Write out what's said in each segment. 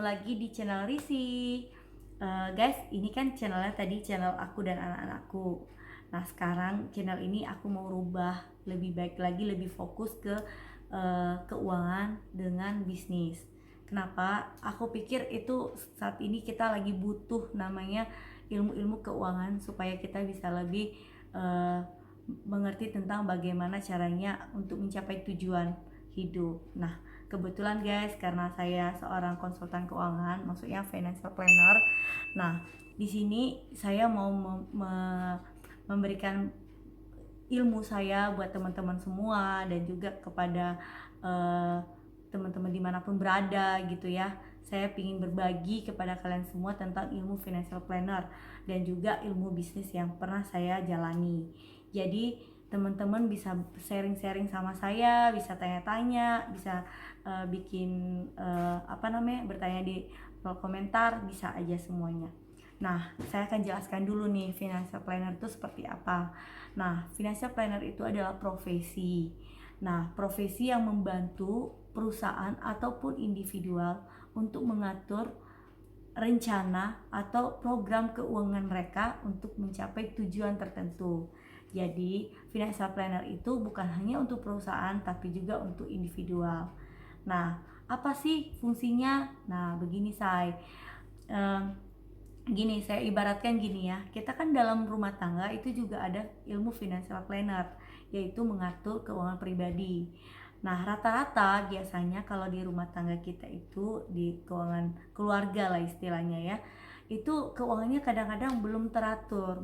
ketemu lagi di channel Risi. Guys, ini kan channelnya tadi channel aku dan anak-anakku. Nah, sekarang channel ini aku mau rubah lebih baik lagi, lebih fokus ke keuangan dengan bisnis. Kenapa? Aku pikir itu saat ini kita lagi butuh namanya ilmu-ilmu keuangan supaya kita bisa lebih uh, mengerti tentang bagaimana caranya untuk mencapai tujuan hidup. Nah, kebetulan guys, karena saya seorang konsultan keuangan, maksudnya financial planner. Nah, di sini saya mau memberikan ilmu saya buat teman-teman semua dan juga kepada teman-teman dimanapun berada gitu ya. Saya ingin berbagi kepada kalian semua tentang ilmu financial planner dan juga ilmu bisnis yang pernah saya jalani. Jadi teman-teman bisa sharing-sharing sama saya, bisa tanya-tanya, bisa bikin bertanya di kolom komentar, bisa aja semuanya. Nah, saya akan jelaskan dulu nih financial planner itu seperti apa. Nah, financial planner itu adalah profesi. Nah, profesi yang membantu perusahaan ataupun individual untuk mengatur rencana atau program keuangan mereka untuk mencapai tujuan tertentu. Jadi, financial planner itu bukan hanya untuk perusahaan tapi juga untuk individual. Nah, apa sih fungsinya? Nah, begini saya. Gini, saya ibaratkan gini ya. Kita kan dalam rumah tangga itu juga ada ilmu financial planner, yaitu mengatur keuangan pribadi. Nah, rata-rata biasanya kalau di rumah tangga kita itu di keuangan keluarga lah istilahnya ya, itu keuangannya kadang-kadang belum teratur,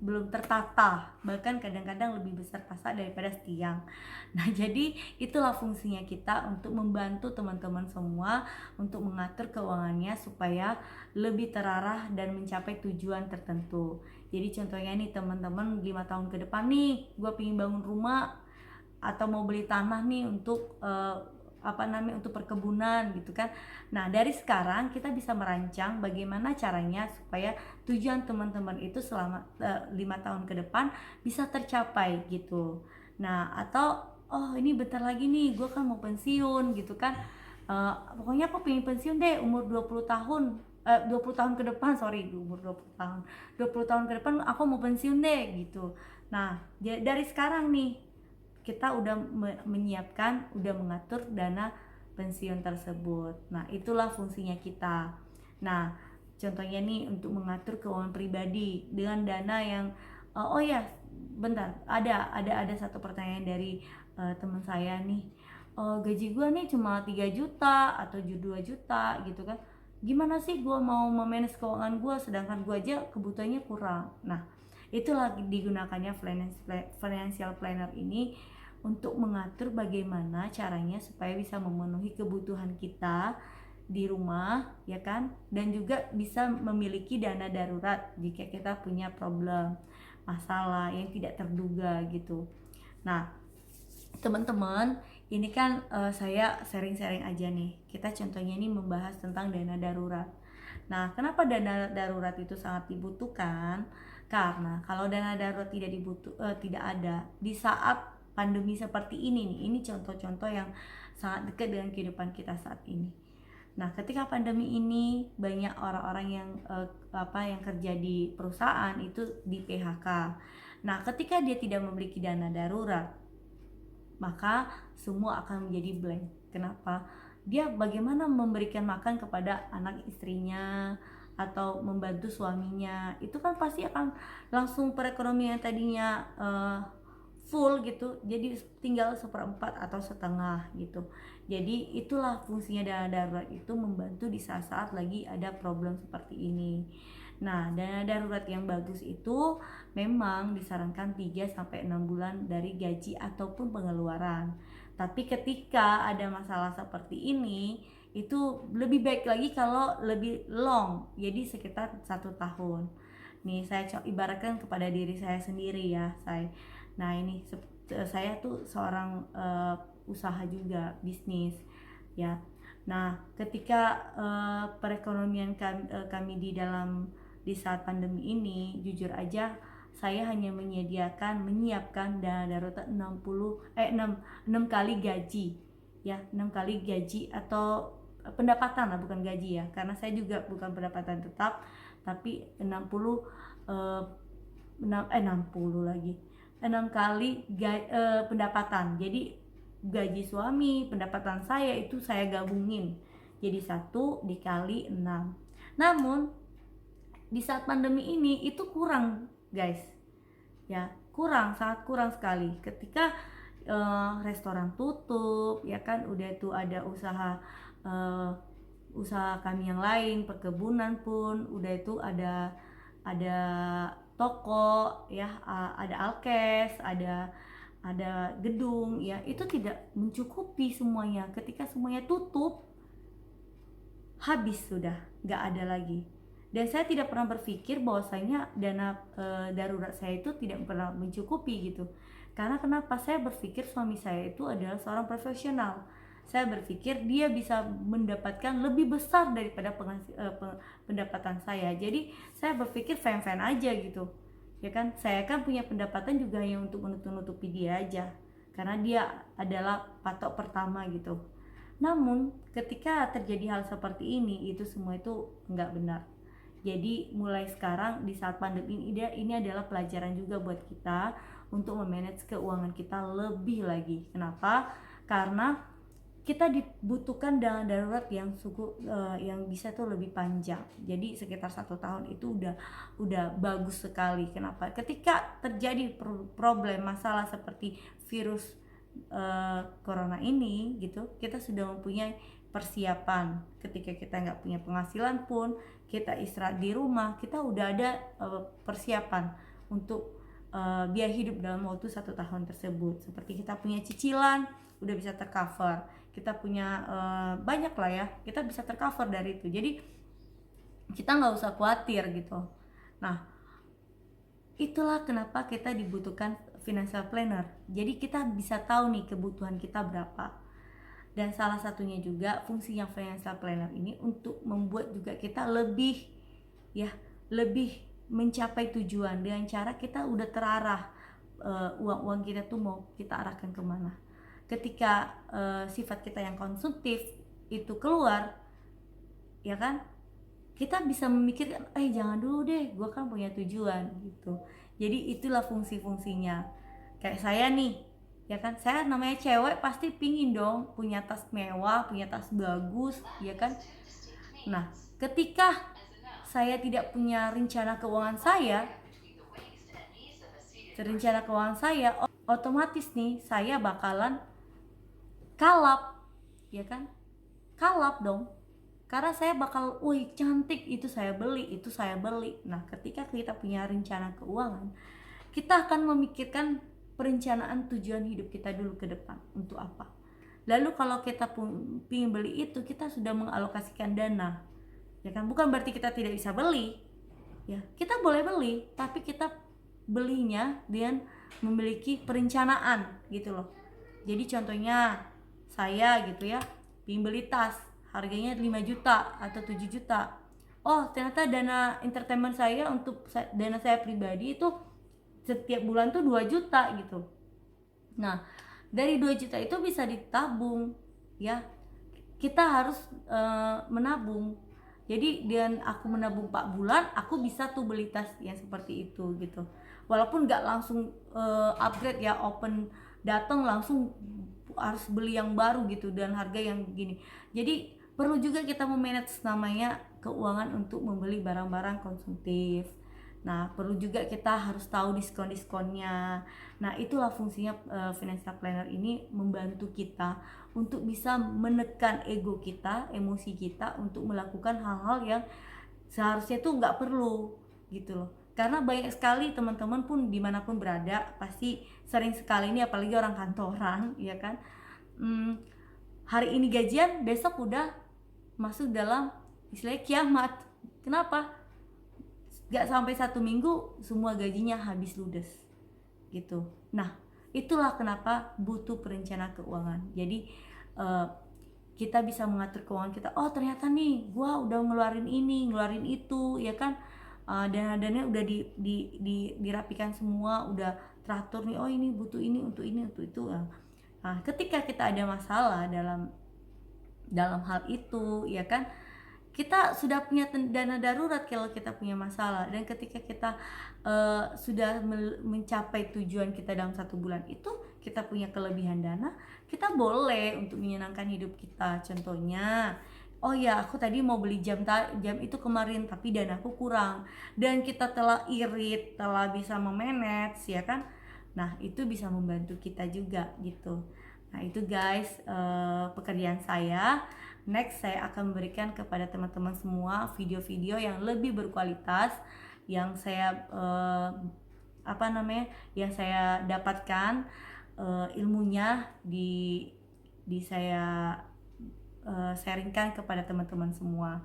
belum tertata, bahkan kadang-kadang lebih besar pasak daripada tiang. Nah, jadi itulah fungsinya kita untuk membantu teman-teman semua untuk mengatur keuangannya supaya lebih terarah dan mencapai tujuan tertentu. Jadi contohnya nih teman-teman 5 tahun ke depan nih, gue pengen bangun rumah atau mau beli tanah nih untuk untuk perkebunan gitu kan. Nah, dari sekarang kita bisa merancang bagaimana caranya supaya tujuan teman-teman itu selama 5 tahun ke depan bisa tercapai gitu. Nah, atau oh ini bentar lagi nih gue kan mau pensiun gitu kan. Pokoknya aku pengen pensiun deh umur 20 tahun 20 tahun ke depan, umur 20 tahun 20 tahun ke depan aku mau pensiun deh gitu. Nah, dari sekarang nih kita udah menyiapkan, udah mengatur dana pensiun tersebut. Nah, itulah fungsinya kita. Nah, contohnya nih untuk mengatur keuangan pribadi dengan dana yang oh ya, bentar, ada satu pertanyaan dari teman saya nih. Gaji gue nih cuma 3 juta atau 2 juta gitu kan. Gimana sih gue mau memanage keuangan gue sedangkan gue aja kebutuhannya kurang. Nah, itulah digunakannya financial planner ini untuk mengatur bagaimana caranya supaya bisa memenuhi kebutuhan kita di rumah ya kan, dan juga bisa memiliki dana darurat jika kita punya problem masalah yang tidak terduga gitu. Nah, teman-teman, ini kan saya sharing-sharing aja nih. Kita contohnya ini membahas tentang dana darurat. Nah, kenapa dana darurat itu sangat dibutuhkan? Karena kalau dana darurat tidak ada di saat pandemi seperti ini nih, ini contoh-contoh yang sangat dekat dengan kehidupan kita saat ini. Nah, ketika pandemi ini banyak orang-orang yang kerja di perusahaan itu di PHK. Nah, ketika dia tidak memiliki dana darurat, maka semua akan menjadi blank. Kenapa? Dia bagaimana memberikan makan kepada anak istrinya atau membantu suaminya, itu kan pasti akan langsung perekonomian tadinya full gitu jadi tinggal seperempat atau setengah gitu. Jadi itulah fungsinya dana darurat, itu membantu di saat-saat lagi ada problem seperti ini. Nah, dana darurat yang bagus itu memang disarankan 3-6 bulan dari gaji ataupun pengeluaran. Tapi ketika ada masalah seperti ini, itu lebih baik lagi kalau lebih long, jadi sekitar 1 tahun. Nih, saya ibaratkan kepada diri saya sendiri ya, Nah, ini saya tuh seorang usaha juga, bisnis ya. Nah, ketika perekonomian kami di saat pandemi ini, jujur aja saya hanya menyiapkan dana darurat 6 kali gaji ya, 6 kali gaji atau pendapatan lah, bukan gaji ya, karena saya juga bukan pendapatan tetap, tapi 60 eh, 60 lagi 6 kali pendapatan. Jadi gaji suami, pendapatan saya itu saya gabungin jadi 1 dikali 6. Namun di saat pandemi ini itu kurang guys, ya kurang, sangat kurang sekali. Ketika restoran tutup ya kan, udah tuh ada eh, usaha kami yang lain, perkebunan pun udah, itu ada toko ya, ada alkes, ada gedung ya, itu tidak mencukupi semuanya. Ketika semuanya tutup, habis sudah, nggak ada lagi. Dan saya tidak pernah berpikir bahwasanya dana darurat saya itu tidak pernah mencukupi gitu. Karena kenapa? Saya berpikir suami saya itu adalah seorang profesional. Saya berpikir dia bisa mendapatkan lebih besar daripada pendapatan saya. Jadi saya berpikir fan-fan aja gitu. Ya kan, saya kan punya pendapatan juga yang untuk menutupi dia aja. Karena dia adalah patok pertama gitu. Namun ketika terjadi hal seperti ini, itu semua itu nggak benar. Jadi mulai sekarang di saat pandemi ini adalah pelajaran juga buat kita untuk memanage keuangan kita lebih lagi. Kenapa? Karena kita dibutuhkan dana darurat yang yang bisa tuh lebih panjang. Jadi sekitar 1 tahun itu udah bagus sekali. Kenapa? Ketika terjadi problem masalah seperti virus corona ini gitu, kita sudah mempunyai persiapan. Ketika kita nggak punya penghasilan pun, kita istirahat di rumah, kita udah ada persiapan untuk biaya hidup dalam waktu 1 tahun tersebut. Seperti kita punya cicilan udah bisa tercover, kita punya banyak lah ya, kita bisa tercover dari itu. Jadi kita nggak usah khawatir gitu. Nah, itulah kenapa kita dibutuhkan financial planner. Jadi kita bisa tahu nih kebutuhan kita berapa. Dan salah satunya juga fungsinya financial planner ini untuk membuat juga kita lebih mencapai tujuan, dengan cara kita udah terarah, uang kita tuh mau kita arahkan kemana. Ketika sifat kita yang konsumtif itu keluar, ya kan, kita bisa memikirkan, jangan dulu deh, gue kan punya tujuan gitu. Jadi itulah fungsi-fungsinya. Kayak saya nih, ya kan, saya namanya cewek pasti pingin dong punya tas mewah, punya tas bagus, ya kan. Nah, ketika saya tidak punya rencana keuangan saya, otomatis nih saya bakalan kalap, ya kan, kalap dong. Karena saya bakal, wih cantik, itu saya beli. Nah, ketika kita punya rencana keuangan, kita akan memikirkan perencanaan tujuan hidup kita dulu ke depan, untuk apa. Lalu kalau kita ingin beli itu, kita sudah mengalokasikan dana, ya kan. Bukan berarti kita tidak bisa beli, ya kita boleh beli, tapi kita belinya dengan memiliki perencanaan gitu loh. Jadi contohnya saya gitu ya, ingin beli tas harganya 5 juta atau 7 juta. Oh, ternyata dana entertainment saya, untuk dana saya pribadi itu setiap bulan tuh 2 juta gitu. Nah, dari 2 juta itu bisa ditabung ya. Kita harus menabung. Jadi dengan aku menabung 4 bulan, aku bisa tuh beli tas yang seperti itu gitu. Walaupun nggak langsung upgrade ya, open datang langsung harus beli yang baru gitu dan harga yang gini. Jadi perlu juga kita memanage namanya keuangan untuk membeli barang-barang konsumtif. Nah, perlu juga kita harus tahu diskon-diskonnya. Nah, itulah fungsinya financial planner ini, membantu kita untuk bisa menekan ego kita, emosi kita, untuk melakukan hal-hal yang seharusnya tuh nggak perlu gitu loh. Karena banyak sekali teman-teman pun dimanapun berada pasti sering sekali ini, apalagi orang kantoran ya kan, hari ini gajian, besok udah masuk dalam istilahnya kiamat. Kenapa? Gak sampai 1 minggu semua gajinya habis ludes gitu. Nah, itulah kenapa butuh perencana keuangan. Jadi kita bisa mengatur keuangan kita. Oh, ternyata nih gua udah ngeluarin ini, ngeluarin itu, ya kan. Dana-dananya udah dirapikan semua, udah teratur nih. Oh, ini butuh ini, untuk ini, untuk itu. Nah, ketika kita ada masalah dalam dalam hal itu, ya kan? Kita sudah punya dana darurat kalau kita punya masalah, dan ketika kita sudah mencapai tujuan kita dalam 1 bulan itu, kita punya kelebihan dana, kita boleh untuk menyenangkan hidup kita. Contohnya, oh ya, aku tadi mau beli jam itu kemarin tapi danaku kurang, dan kita telah irit, telah bisa memanage, ya kan? Nah, itu bisa membantu kita juga gitu. Nah, itu guys, pekerjaan saya. Next, saya akan memberikan kepada teman-teman semua video-video yang lebih berkualitas, yang saya yang saya dapatkan ilmunya di saya sharingkan kepada teman-teman semua.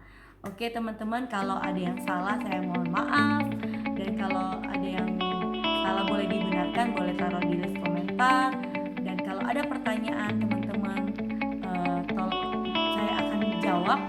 Oke teman-teman, kalau ada yang salah saya mohon maaf, dan kalau ada yang salah boleh dibenarkan, boleh taruh di list komentar. Dan kalau ada pertanyaan teman-teman, saya akan jawab